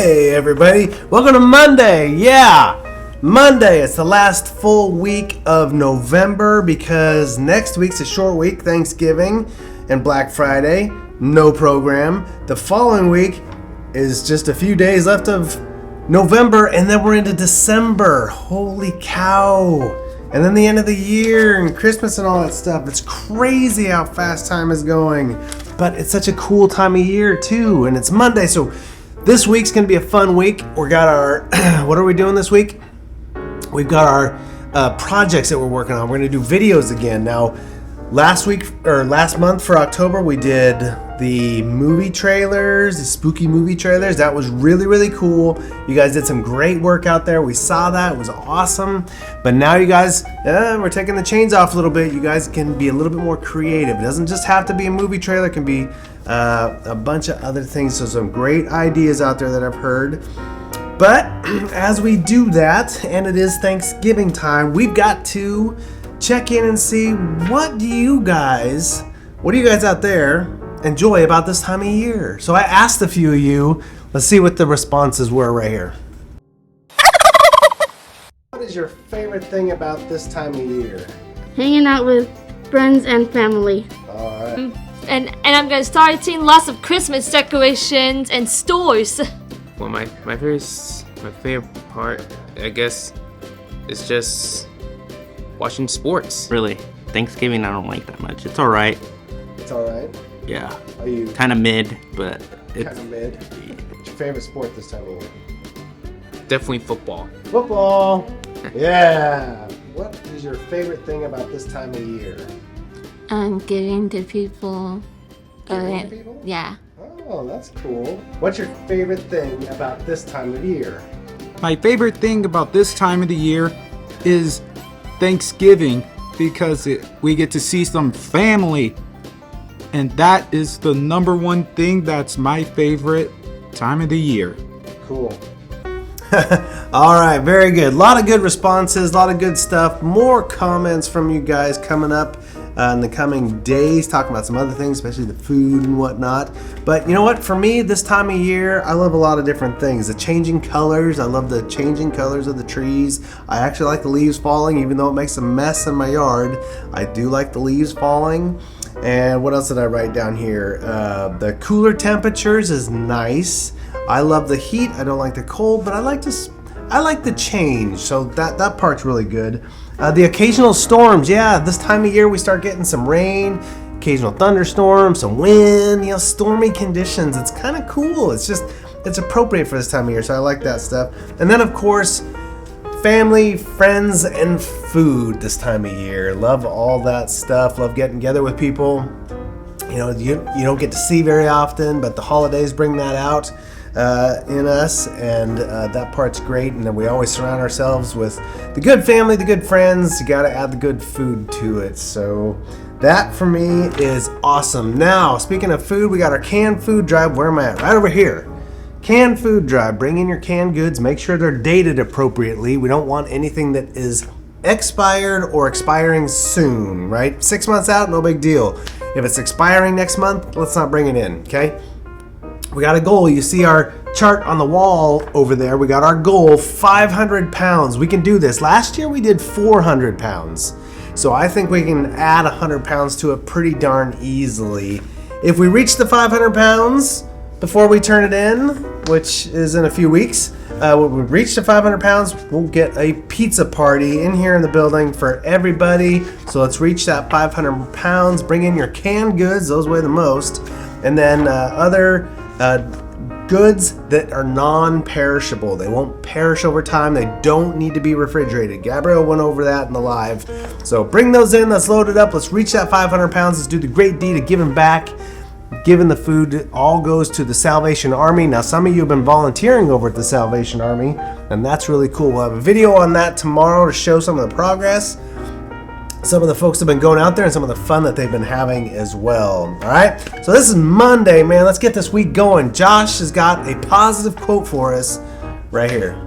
Hey everybody, welcome to Monday. Yeah, Monday. It's the last full week of November because next week's a short week, Thanksgiving and Black Friday. No program. The following week is just a few days left of November and then we're into December. Holy cow. And then the end of the year and Christmas and all that stuff. It's crazy how fast time is going. But it's such a cool time of year too. And it's Monday, so this week's going to be a fun week. We got our, what are we doing this week? We've got our projects that we're working on. We're going to do videos again. Now, last month for October, we did the movie trailers, the spooky movie trailers. That was really, really cool. You guys did some great work out there. We saw that. It was awesome. But now you guys, we're taking the chains off a little bit. You guys can be a little bit more creative. It doesn't just have to be a movie trailer. It can be a bunch of other things. So some great ideas out there that I've heard. But as we do that, and it is Thanksgiving time, we've got to check in and see what do you guys out there enjoy about this time of year. So I asked a few of you. Let's see what the responses were right here. What is your favorite thing about this time of year? Hanging out with friends and family. All right. And I'm gonna start seeing lots of Christmas decorations and stores. Well, my favorite part, I guess, is just watching sports. Really, Thanksgiving I don't like that much. It's all right. It's all right. Yeah. Are you Kind of mid, but kind of mid? What's your favorite sport this time of year? Definitely football. Football. Yeah. What is your favorite thing about this time of year? Giving to people. Giving to people? Yeah. Oh, that's cool. What's your favorite thing about this time of year? My favorite thing about this time of the year is Thanksgiving because we get to see some family. And that is the number one thing that's my favorite time of the year. Cool. All right, very good. A lot of good responses, a lot of good stuff. More comments from you guys coming up in the coming days, talking about some other things, especially the food and whatnot. But you know what? For me, this time of year, I love a lot of different things. The changing colors. I love the changing colors of the trees. I actually like the leaves falling, even though it makes a mess in my yard. I do like the leaves falling. And what else did I write down here? The cooler temperatures is nice. I love the heat. I don't like the cold, but I like the change. So that part's really good. The occasional storms. Yeah, this time of year we start getting some rain, occasional thunderstorms, some wind, stormy conditions. It's kind of cool. It's appropriate for this time of year. So I like that stuff. And then of course, family, friends, and food this time of year. Love all that stuff. Love getting together with people. You don't get to see very often, but the holidays bring that out in us, and that part's great. And then we always surround ourselves with the good family, the good friends. You got to add the good food to it. So that for me is awesome. Now, speaking of food, we got our canned food drive. Where am I at? Right over here. Canned food drive. Bring in your canned goods. Make sure they're dated appropriately. We don't want anything that is expired or expiring soon, right? 6 months out, no big deal. If it's expiring next month, let's not bring it in, okay? We got a goal. You see our chart on the wall over there. We got our goal, 500 pounds. We can do this. Last year we did 400 pounds. So I think we can add 100 pounds to it pretty darn easily. If we reach the 500 pounds before we turn it in, which is in a few weeks, when we reach the 500 pounds, we'll get a pizza party in here in the building for everybody. So let's reach that 500 pounds. Bring in your canned goods. Those weigh the most. And then other goods that are non-perishable. They won't perish over time. They don't need to be refrigerated. Gabrielle went over that in the live. So bring those in. Let's load it up. Let's reach that 500 pounds. Let's do the great deed of giving back. Giving the food all goes to the Salvation Army. Now, some of you have been volunteering over at the Salvation Army, and that's really cool. We'll have a video on that tomorrow to show some of the progress. Some of the folks have been going out there and some of the fun that they've been having as well. All right, so this is Monday, man. Let's get this week going. Josh has got a positive quote for us right here.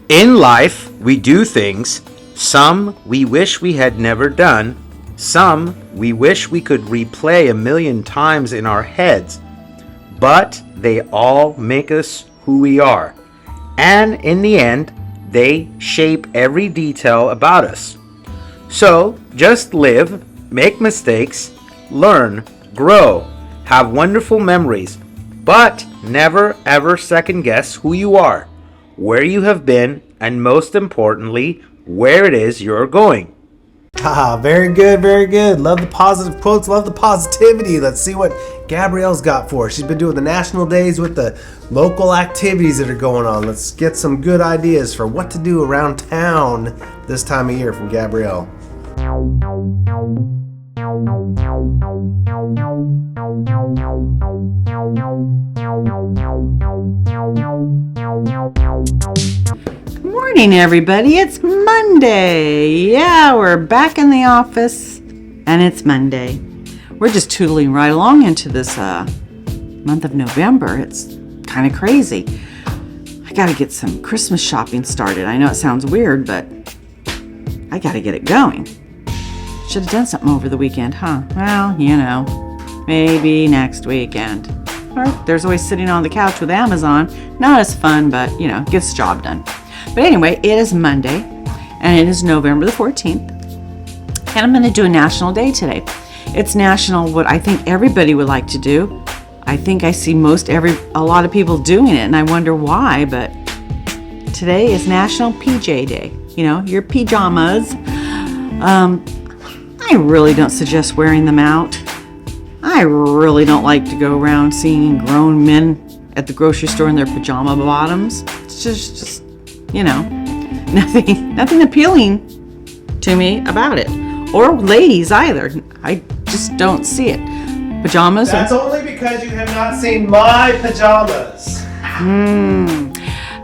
In life, we do things. Some we wish we had never done. Some we wish we could replay a million times in our heads. But they all make us who we are. And in the end, they shape every detail about us. So just live, make mistakes, learn, grow, have wonderful memories, but never ever second guess who you are, where you have been, and most importantly, where it is you're going. Haha, very good, very good. Love the positive quotes, love the positivity. Let's see what Gabrielle's got for us. She's been doing the national days with the local activities that are going on. Let's get some good ideas for what to do around town this time of year from Gabrielle. Good morning, everybody. It's Monday. Yeah, we're back in the office, and it's Monday. We're just tootling right along into this month of November. It's kind of crazy. I got to get some Christmas shopping started. I know it sounds weird, but I got to get it going. Should have done something over the weekend, huh? Well, maybe next weekend. Or there's always sitting on the couch with Amazon. Not as fun, but, gets the job done. But anyway, it is Monday, and it is November the 14th, and I'm going to do a national day today. It's national, what I think everybody would like to do. I think I see a lot of people doing it, and I wonder why, but today is National PJ Day. Your pajamas. I really don't suggest wearing them out. I really don't like to go around seeing grown men at the grocery store in their pajama bottoms. It's just nothing appealing to me about it. Or ladies either. I just don't see it. Pajamas. That's only because you have not seen my pajamas.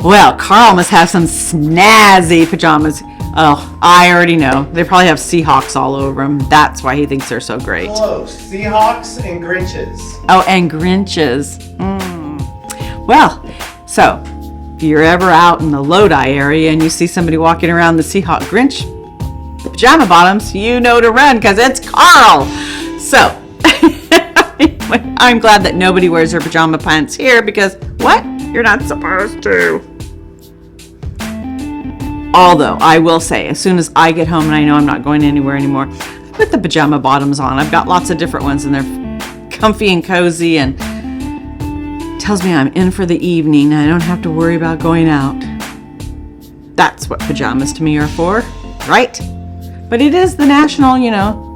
Well, Carl must have some snazzy pajamas. Oh, I already know. They probably have Seahawks all over them. That's why he thinks they're so great. Close. Seahawks and Grinches. Oh, and Grinches. Well, so if you're ever out in the Lodi area and you see somebody walking around the Seahawk Grinch pajama bottoms, you know to run because it's Carl. So, anyway, I'm glad that nobody wears their pajama pants here because what? You're not supposed to. Although, I will say, as soon as I get home and I know I'm not going anywhere anymore, I put the pajama bottoms on. I've got lots of different ones and they're comfy and cozy and tells me I'm in for the evening. I don't have to worry about going out. That's what pajamas to me are for, right? But it is the national,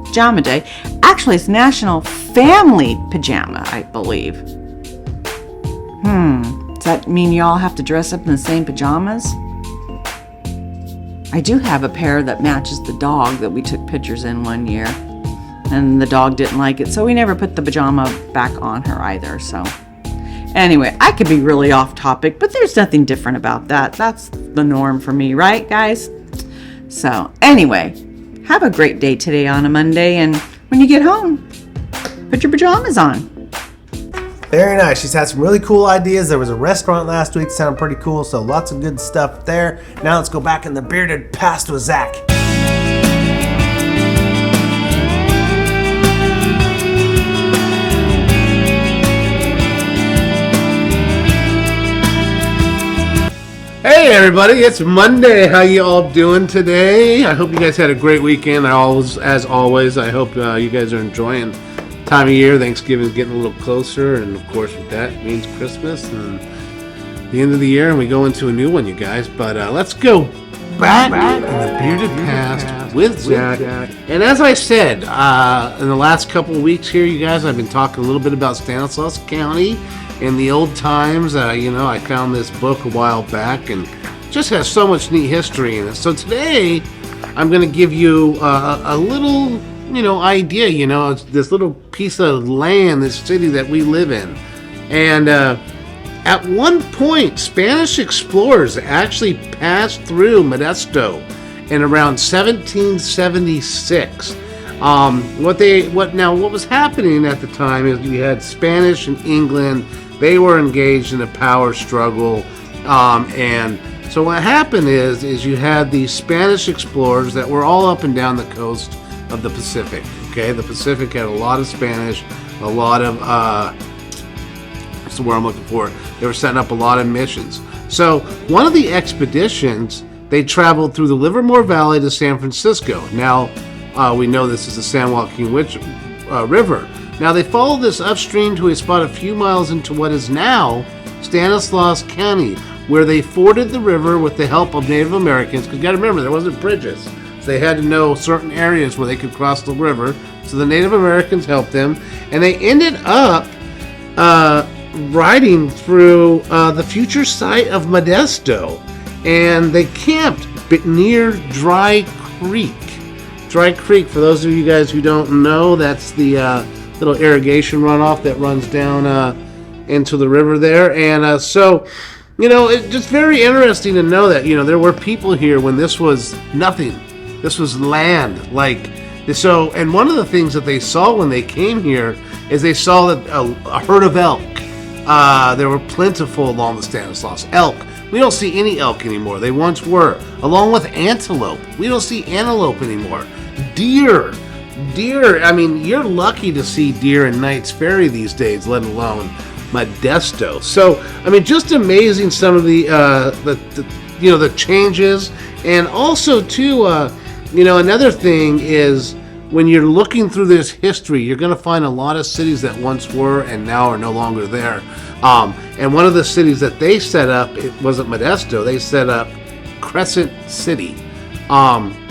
pajama day. Actually, it's National Family Pajama, I believe. Does that mean you all have to dress up in the same pajamas? I do have a pair that matches the dog that we took pictures in one year. And the dog didn't like it, so we never put the pajama back on her either, so. Anyway, I could be really off topic, but there's nothing different about that. That's the norm for me, right, guys? So, anyway, have a great day today on a Monday, and when you get home, put your pajamas on. Very nice. She's had some really cool ideas. There was a restaurant last week that sounded pretty cool, so lots of good stuff there. Now let's go back in the bearded past with Zach. Hey everybody, it's Monday. How you all doing today? I hope you guys had a great weekend. As always, I hope you guys are enjoying time of year. Thanksgiving's getting a little closer, and of course with that means Christmas and the end of the year, and we go into a new one, you guys. But let's go back in the bearded past with Zach. And as I said, in the last couple of weeks here, you guys, I've been talking a little bit about Stanislaus County in the old times. I found this book a while back and just has so much neat history in it. So today I'm going to give you a little idea. It's this little piece of land, this city that we live in. And at one point, Spanish explorers actually passed through Modesto in around 1776. What was happening at the time is you had Spanish and England. They were engaged in a power struggle, and So what happened is you had these Spanish explorers that were all up and down the coast of the Pacific. Okay, the Pacific had a lot of Spanish, a lot of what's the word I'm looking for? They were setting up a lot of missions. So one of the expeditions, they traveled through the Livermore Valley to San Francisco. Now we know this is the San Joaquin River. Now they followed this upstream to a spot a few miles into what is now Stanislaus County, where they forded the river with the help of Native Americans. Because you got to remember, there wasn't bridges. So they had to know certain areas where they could cross the river. So the Native Americans helped them. And they ended up riding through the future site of Modesto. And they camped near Dry Creek. Dry Creek, for those of you guys who don't know, that's the little irrigation runoff that runs down into the river there. And so, you know, it's just very interesting to know that, you know, there were people here when this was nothing. This was land. Like, so, and one of the things that they saw when they came here is they saw that a herd of elk. They were plentiful along the Stanislaus. Elk. We don't see any elk anymore. They once were. Along with antelope. We don't see antelope anymore. Deer. Deer. I mean, you're lucky to see deer in Knight's Ferry these days, let alone Modesto. So, I mean, just amazing some of the you know, the changes. And also, too, you know, another thing is when you're looking through this history, you're going to find a lot of cities that once were and now are no longer there. And one of the cities that they set up, it wasn't Modesto, they set up Crescent City.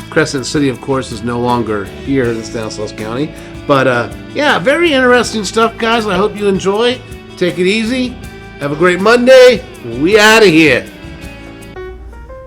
Crescent City, of course, is no longer here in Stanislaus County. But, yeah, very interesting stuff, guys. I hope you enjoy. Take it easy. Have a great Monday. We out of here.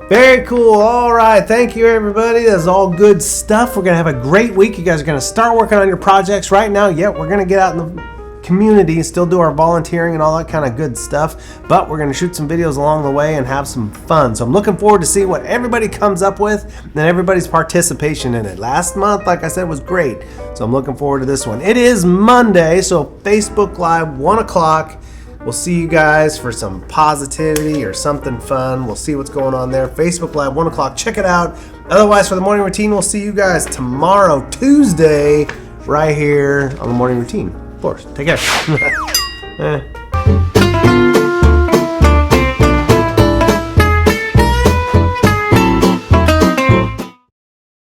Very cool. All right. Thank you, everybody. That's all good stuff. We're going to have a great week. You guys are going to start working on your projects right now. Yeah, we're going to get out in the community and still do our volunteering and all that kind of good stuff. But we're going to shoot some videos along the way and have some fun. So I'm looking forward to see what everybody comes up with and everybody's participation in it. Last month, like I said, was great. So I'm looking forward to this one. It is Monday, so Facebook Live, 1 o'clock. We'll see you guys for some positivity or something fun. We'll see what's going on there. Facebook Live, 1 o'clock. Check it out. Otherwise, for the morning routine, we'll see you guys tomorrow, Tuesday, right here on the morning routine. Of course. Take care.